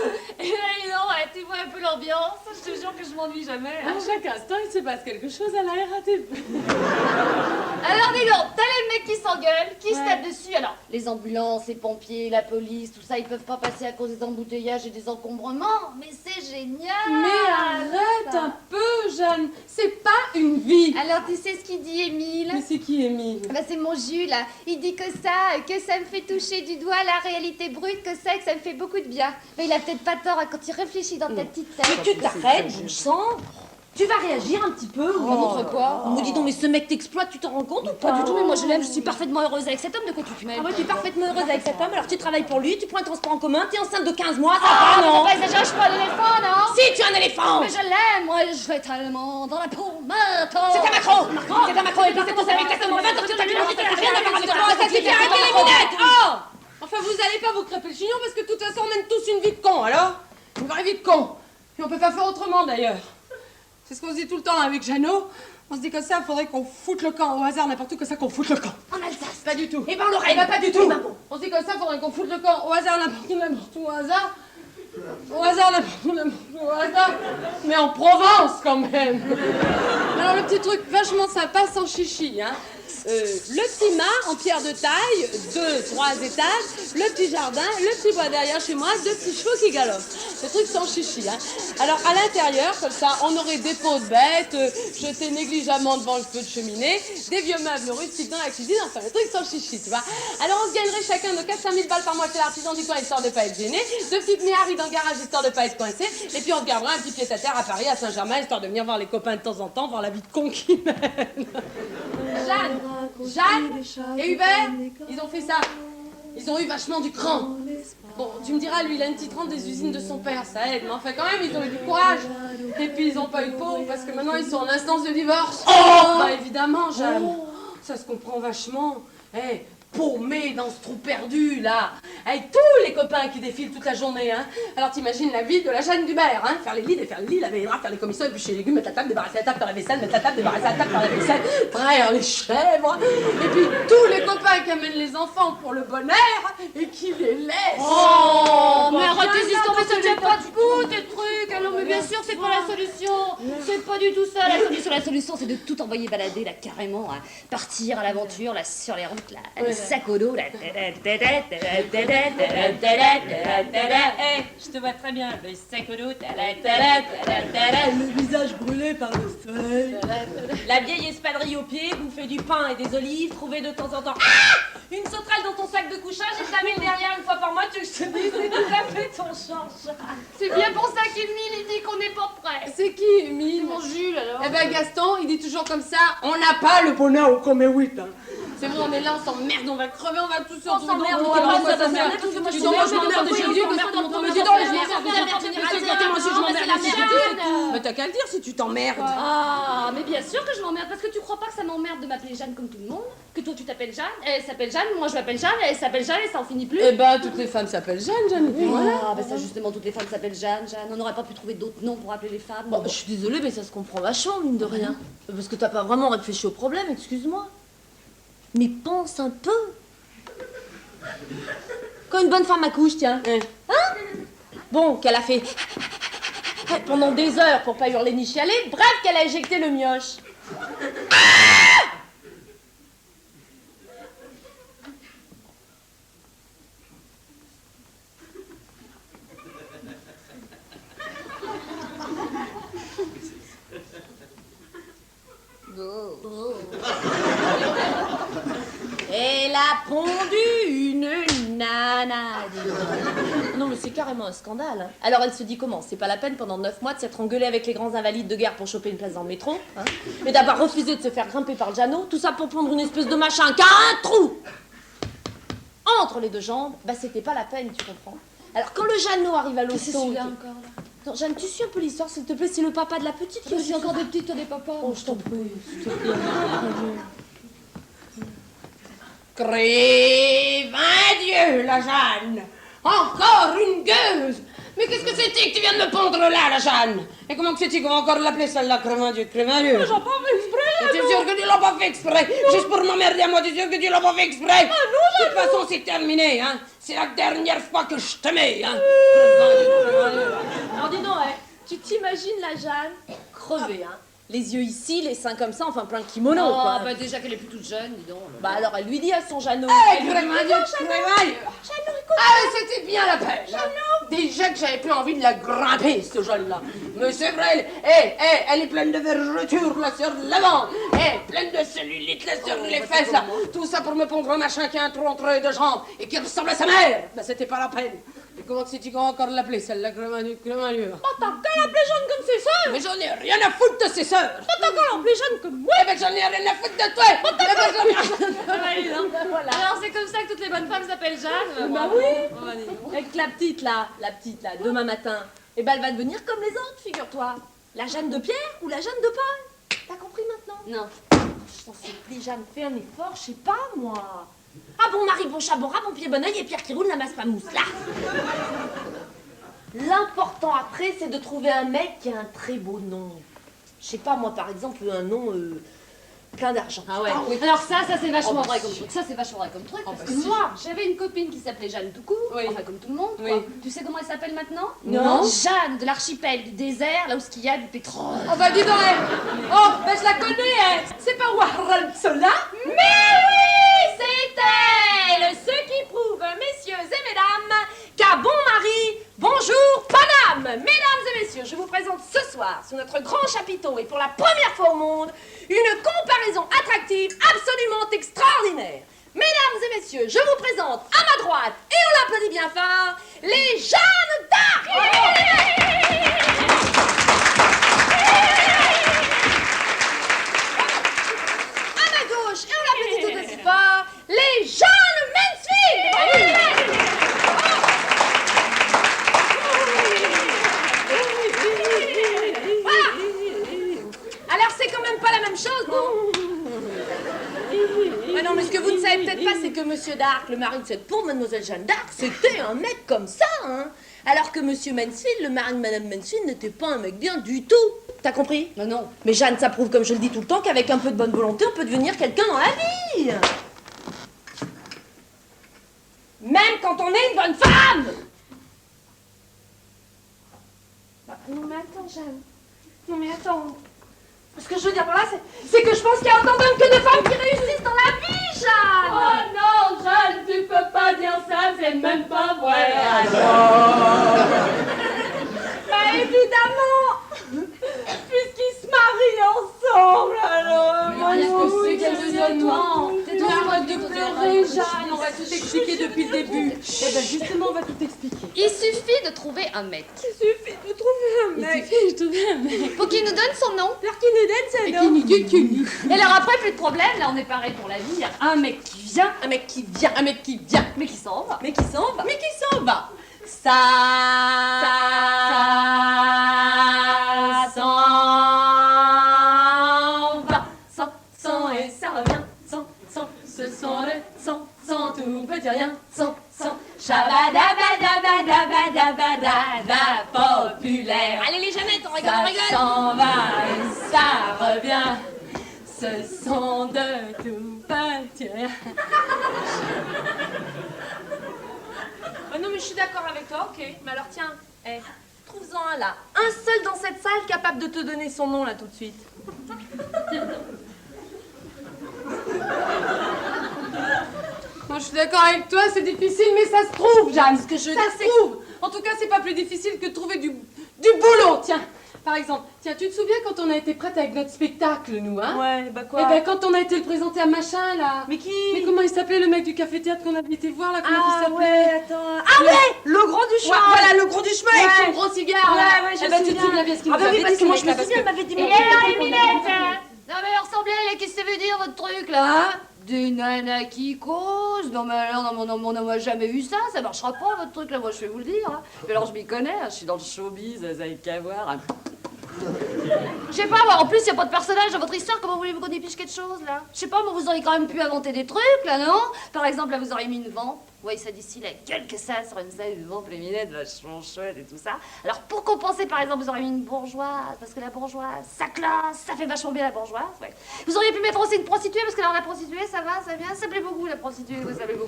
Et là, non, ouais, tu vois un peu l'ambiance, je te jure que je m'ennuie jamais. À chaque instant, il se passe quelque chose à la RATP. Alors, dis donc, t'as les mecs qui s'engueulent, qui se tapent dessus. Alors, les ambulances, les pompiers, la police, tout ça, ils peuvent pas passer à cause des embouteillages et des encombrements. Mais c'est génial. Mais arrête un peu, Jeanne. C'est pas une vie. Alors, tu sais ce qu'il dit, Émile? Mais c'est qui, Émile? Bah, c'est mon Jules, là. Il dit que ça me fait toucher du doigt la réalité brute, que ça me fait beaucoup de bien. Mais il a peut-être pas tort, hein, quand il réfléchit dans ta petite tête. Mais tu t'arrêtes, je sens. Tu vas réagir un petit peu. Montre quoi? Oh, dis donc, mais ce mec t'exploite, tu t'en rends compte ou pas? Pas du tout, mais moi je l'aime, je suis parfaitement heureuse avec cet homme, de quoi tu te mêles? Ah ouais, tu es parfaitement heureuse avec cet homme, alors tu travailles pour lui, tu prends un transport en commun, t'es enceinte de 15 mois, ça Ah, va, non? non? Pas exagérer, je suis pas un éléphant, non? Si, tu es un éléphant! Mais je l'aime, moi, je vais tellement dans la peau, maintenant. C'est un Macron! C'est un Macron, et puis c'est ton service, ça m'en va, donc tu t'as rien à voir avec toi, ça suffit, arrêtez les lunettes! Oh! Enfin, vous allez pas vous crêper le chignon parce que de toute façon, on mène tous une vie de con, alors? Une vraie vie de con. Et on peut pas faire autrement, d'ailleurs. C'est ce qu'on se dit tout le temps avec Jeannot. On se dit que ça, il faudrait qu'on foute le camp au hasard, n'importe où que ça, qu'on foute le camp. En Alsace! Pas du tout. Et ben on l'aurait! Eh ben, pas du tout. Eh ben bon. On se dit que ça, il faudrait qu'on foute le camp au hasard, n'importe où, au hasard. Au hasard, n'importe où, au hasard. Mais en Provence, quand même. Alors, le petit truc vachement sympa, sans chichi, hein. Le petit mât en pierre de taille, 2-3 étages, le petit jardin, le petit bois derrière chez moi, 2 petits chevaux qui galopent. Ce truc sans chichi, hein. Alors à l'intérieur, comme ça, on aurait des pots de bêtes, jetés négligemment devant le feu de cheminée, des vieux meubles rustiques dans la cuisine, enfin le truc sans chichi, tu vois. Alors on se gagnerait chacun nos 4-5 000 balles par mois chez l'artisan du coin, histoire de pas être gêné, 2 petites méharies dans le garage, histoire de pas être coincé, et puis on se garderait un petit pied-à-terre à Paris, à Saint-Germain, histoire de venir voir les copains de temps en temps, voir la vie de con qu'ils mènent. Jeanne et Hubert, ils ont fait ça. Ils ont eu vachement du cran. Bon, tu me diras, lui, il a une petite rente des usines de son père, ça aide. Mais enfin, quand même, ils ont eu du courage. Et puis, ils ont pas eu de pauvre parce que maintenant, ils sont en instance de divorce. Bah, évidemment, Jeanne. Ça se comprend vachement. Eh, paumé dans ce trou perdu, là, avec tous les copains qui défilent toute la journée, hein. Alors t'imagines la vie de la Jeanne Dubert, hein. Faire les lits, défaire les lits, laver les draps, faire les commissions, éplucher les légumes, mettre la table, débarrasser la table, faire la vaisselle, mettre la table, débarrasser la table, faire la vaisselle, traire les chèvres, et puis tous les copains qui amènent les enfants pour le bon air et qui les laissent. Oh, mais arrête tes histoires, mais ça tient pas debout, tes trucs. Alors, mais bien sûr, c'est pas la solution. C'est pas du tout ça, la solution. La solution, c'est de tout envoyer balader, là, carrément, hein. Partir à l'aventure, là, sur les routes, là, le sac au dos, là. Je te vois très bien, le sac au dos, le visage brûlé par le soleil, la vieille espadrille aux pieds, bouffer du pain et des olives, trouver de temps en temps une sauterelle dans ton sac de couchage et te la mets derrière une fois par mois, tu veux que je te dise, c'est tout à fait ton genre. C'est bien pour ça qu'Émile, il dit qu'on n'est pas prêt. C'est qui, Émile? C'est mon Jules, alors. Eh ben Gaston, il dit toujours comme ça, on n'a pas le bonheur au Coméhuit, hein. C'est vrai, on est là, on s'emmerde, on va crever, on va tous se retrouver. s'emmerde, dans on le va noir, pas ça s'emmerder, sert. parce que moi, je Dis suis donc, moi, je merde, m'emmerde de je chez suis Dieu, merde, parce que je mon suis dis donc, je merde, moi aussi je m'emmerde. Mais t'as qu'à le dire si tu t'emmerdes. Ah, mais bien sûr que je m'emmerde, parce que tu crois pas que ça m'emmerde de m'appeler Jeanne comme tout le monde? Que toi tu t'appelles Jeanne, elle s'appelle Jeanne, moi je m'appelle Jeanne, elle s'appelle Jeanne et ça en finit plus. Eh ben, toutes les femmes s'appellent Jeanne, et puis voilà. Ah, bah ça justement, toutes les femmes s'appellent Jeanne. On n'aurait pas pu trouver d'autres noms pour appeler les femmes. Bon, je suis désolée, mais ça se comprend vachement, mine de rien. Parce que t'as pas vraiment réfléchi au problème, excuse-moi. Mais pense un peu. Quand une bonne femme accouche, tiens. Hein? Bon, qu'elle a fait pendant des heures pour pas hurler ni chialer, bref, qu'elle a éjecté le mioche. Elle a pondu une nana. Non mais c'est carrément un scandale. Hein. Alors elle se dit comment? C'est pas la peine pendant 9 mois de s'être engueulée avec les grands invalides de guerre pour choper une place dans le métro, hein, et d'avoir refusé de se faire grimper par Jeannot, tout ça pour prendre une espèce de machin qui a un trou entre les deux jambes. Bah c'était pas la peine, tu comprends? Alors quand le Jeannot arrive à l'hosto... C'est celui-là encore, là. Non, Jeanne, tu suis un peu l'histoire, s'il te plaît, c'est le papa de la petite qui... J'ai encore des petites, toi des papas. Oh, je t'en prie, s'il te plaît. Crève un Dieu, la Jeanne. Encore une gueuse. Mais qu'est-ce que c'était que tu viens de me pondre là, la Jeanne? Et comment que c'était qu'on va encore l'appeler celle-là, crève un Dieu? J'en parle exprès. T'es sûr que tu l'as pas fait exprès? Juste pour m'emmerder à moi, t'es sûr que tu l'as pas fait exprès? Ah non, de toute façon, c'est terminé, hein. C'est la dernière fois que je te mets, hein. Alors dis donc, tu t'imagines la Jeanne crevée, hein? Les yeux ici, les seins comme ça, enfin plein de kimono, quoi. Bah déjà qu'elle est plus toute jeune, dis donc. Bah alors elle lui dit à son Jeannot. Crémailleux. Ah, c'était bien la pêche. Déjà que j'avais plus envie de la grimper, ce jeune-là. Mais c'est vrai, elle est pleine de vergetures, là, sur l'avant. Pleine de cellulite, là, sur les fesses, là. Tout ça pour me pondre un machin qui a un trou entre les deux jambes et qui ressemble à sa mère. Bah, c'était pas la peine. Et comment c'est-tu qu'on va encore l'appeler, celle-là, Crémailleux? T'as qu'à l'appeler Jeanne comme ses sœurs. Mais j'en ai rien à foutre de ses sœurs. T'as qu'à l'appeler Jeanne comme moi. Eh ben, j'en ai rien à foutre de toi. Voilà. Alors c'est comme ça que toutes les bonnes femmes s'appellent Jeanne. Bah oui. Avec la petite là, demain matin, eh ben elle va devenir comme les autres, figure-toi. La Jeanne de Pierre ou la Jeanne de Paul. T'as compris maintenant? Non. Je t'en supplie, Jeanne, fais un effort, je sais pas moi. Ah bon mari, bon chat, bon rat, bon pied, bon oeil et Pierre qui roule la masse pas mousse, là. L'important après, c'est de trouver un mec qui a un très beau nom. Je sais pas, moi par exemple, un nom plein d'argent. Ah ouais. Oui. Alors ça c'est vachement vrai comme truc. Ça c'est vachement vrai comme truc. Parce que moi, j'avais une copine qui s'appelait Jeanne tout court, enfin comme tout le monde. Oui. Quoi. Tu sais comment elle s'appelle maintenant? Non. Jeanne de l'archipel du désert, là où il y a du pétrole. Oh bah dis donc, oh, ben je la connais, c'est pas Warhol Sola? Mais oui, c'est elle. Ce qui prouve, messieurs et mesdames, qu'à bon mari, bonjour, Paname. Mesdames et messieurs, je vous présente ce soir, sur notre grand chapiteau et pour la première fois au monde, une comparaison attractive absolument extraordinaire. Mesdames et messieurs, je vous présente à ma droite, et on l'applaudit bien fort, les Jeanne d'Arc. À ma gauche, et on l'applaudit tout aussi fort, les Jeanne Mansfield. Voilà. Alors c'est quand même pas la même chose, non? Mais non, mais ce que vous ne savez peut-être pas, c'est que Monsieur d'Arc, le mari de cette pauvre Mademoiselle Jeanne d'Arc, c'était un mec comme ça, hein. Alors que Monsieur Mansfield, le mari de Madame Mansfield, n'était pas un mec bien du tout. T'as compris? Non, non. Mais Jeanne, ça prouve, comme je le dis tout le temps, qu'avec un peu de bonne volonté, on peut devenir quelqu'un dans la vie. Même quand on est une bonne femme. Bah, non mais attends, Jeanne. Non mais attends. Ce que je veux dire par là, c'est que je pense qu'il y a autant d'hommes que de femmes qui réussissent dans la vie, Jeanne. Oh non, Jeanne, tu peux pas dire ça, c'est même pas vrai. Bah évidemment. Puisqu'ils se marient ensemble, alors. Qu'est-ce que c'est qu'elle raisonnement? Arrête de pleurer, Jeanne, on va tout expliquer depuis le début. Eh ben justement, on va tout expliquer. Il suffit de trouver un mec. Il suffit de trouver un mec. Faut qu'il nous donne son nom. Alors qu'il nous donne son nom. Et alors après, plus de problème, là on est pareil pour la vie. Il y a un mec qui vient, Un mec qui vient. Un mec qui vient. mais qui s'en va. Mais qui s'en va. Mais qui s'en va. Ça s'en va. Sans et ça revient. Sans, ce sont le sans tout petit rien. Sans, shabadabadabadabadabada populaire. Allez les jeunettes, on rigole, on rigole. Ça s'en va et ça revient. Ce sont de tout petits rien. Oh non mais je suis d'accord avec toi, ok. Mais alors tiens, trouve-en un là. Un seul dans cette salle capable de te donner son nom là tout de suite. Moi, je suis d'accord avec toi, c'est difficile, mais ça se trouve, Jeanne. Ce que je veux ça dire, se c'est trouve. En tout cas, c'est pas plus difficile que de trouver du boulot. Tiens, par exemple, tu te souviens quand on a été prête avec notre spectacle, nous, hein? Ouais, bah quoi? Eh ben, quand on a été le présenter à machin, là. Mais qui? Mais comment il s'appelait, le mec du café-théâtre qu'on avait été voir, là? Comment il s'appelait? ouais, attends. Ah ouais, le gros du chemin. Voilà, le gros du chemin avec son gros cigare, là. Ouais, ouais, je Eh ben, me tu te souviens. souviens bien ce qu'il Ah nous bah oui, avait parce dit, que moi ce je me mec-là, souviens, elle m'avait dit. Et alors les minettes, non mais alors semblait, qu'est-ce que ça veut dire votre truc là, hein? Des nanas qui causent. Non mais alors, on n'a jamais vu ça, ça marchera pas votre truc là, moi je vais vous le dire. Hein. Mais alors je m'y connais, hein, je suis dans le showbiz, ça n'a qu'à voir. Hein. Je sais pas, moi, en plus il n'y a pas de personnage dans votre histoire, comment voulez-vous qu'on épiche quelque chose là? Je sais pas, moi vous auriez quand même pu inventer des trucs là, non? Par exemple là vous auriez mis une vampe. Ouais, ça d'ici la gueule que ça sur une salle de vente féminine vachement chouette et tout ça. Alors pour compenser, par exemple, vous auriez mis une bourgeoise, parce que la bourgeoise, ça classe, ça fait vachement bien la bourgeoise. Ouais. Vous auriez pu mettre aussi une prostituée, parce que alors la prostituée, ça va, ça vient, ça plaît beaucoup la prostituée, ouais, ça plaît beaucoup.